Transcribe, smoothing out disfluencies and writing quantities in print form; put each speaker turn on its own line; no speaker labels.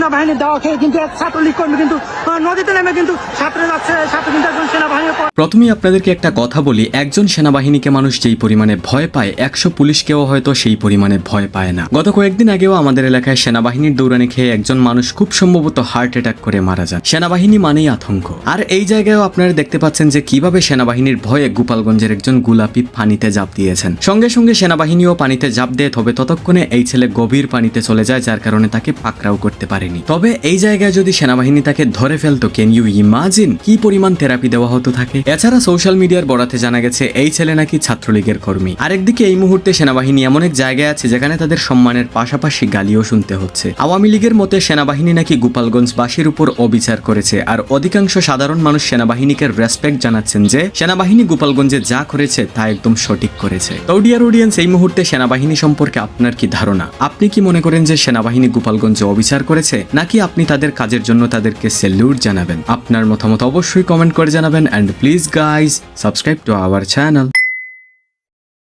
সেনাবাহিনীর দেওয়া খেয়ে কিন্তু এক ছাত্রলীগ কর্মী কিন্তু নদীতে নেমে কিন্তু সাঁতরে যাচ্ছে, সাথে কিন্তু একজন সেনাবাহিনী।
প্রথমেই আপনাদেরকে একটা কথা বলি, একজন সেনাবাহিনীকে মানুষ যেই পরিমাণে ভয় পায় 100 পুলিশকেও হয়তো সেই পরিমাণে ভয় পায় না। গত কয়েকদিন আগেও আমাদের এলাকায় সেনাবাহিনীর দৌড়ানি খেয়ে একজন মানুষ খুব সম্ভবত হার্ট অ্যাটাক করে মারা যান। সেনাবাহিনী মানেই আতঙ্ক। আর এই জায়গায়ও আপনারা দেখতে পাচ্ছেন যে কিভাবে সেনাবাহিনীর ভয়ে গোপালগঞ্জের একজন গোলাপি পানিতে ঝাঁপ দিয়েছেন। সঙ্গে সঙ্গে সেনাবাহিনীও পানিতে ঝাঁপ দেয়, তবে ততক্ষণে এই ছেলে গভীর পানিতে চলে যায়, যার কারণে তাকে পাকড়াও করতে পারেনি। তবে এই জায়গায় যদি সেনাবাহিনী তাকে ধরে ফেলতো, ক্যান ইউ ইমাজিন কি পরিমাণ থেরাপি দেওয়া হতো তাকে। এছাড়া সোশ্যাল মিডিয়ার বরাতে জানা গেছে এই ছেলে নাকি ছাত্রলীগের কর্মী। আরেকদিকে এই মুহূর্তে সেনাবাহিনী এমন এক জায়গায় আছে যেখানে তাদের সম্মানের পাশাপাশি গালিও শুনতে হচ্ছে। আওয়ামী লীগের মতে সেনাবাহিনী নাকি গোপালগঞ্জবাসীর উপর অবিচার করেছে, আর অধিকাংশ সাধারণ মানুষ সেনাবাহিনীকে রেসপেক্ট জানাচ্ছেন যে সেনাবাহিনী গোপালগঞ্জে যা করেছে তা একদম সঠিক করেছে। তো ডিয়ার অডিয়েন্স, এই মুহূর্তে সেনাবাহিনী সম্পর্কে আপনার কি ধারণা? আপনি কি মনে করেন যে সেনাবাহিনী গোপালগঞ্জে অবিচার করেছে, নাকি আপনি তাদের কাজের জন্য তাদেরকে স্যালুট জানাবেন? আপনার মতামত অবশ্যই কমেন্ট করে জানাবেন, and please guys subscribe to our channel.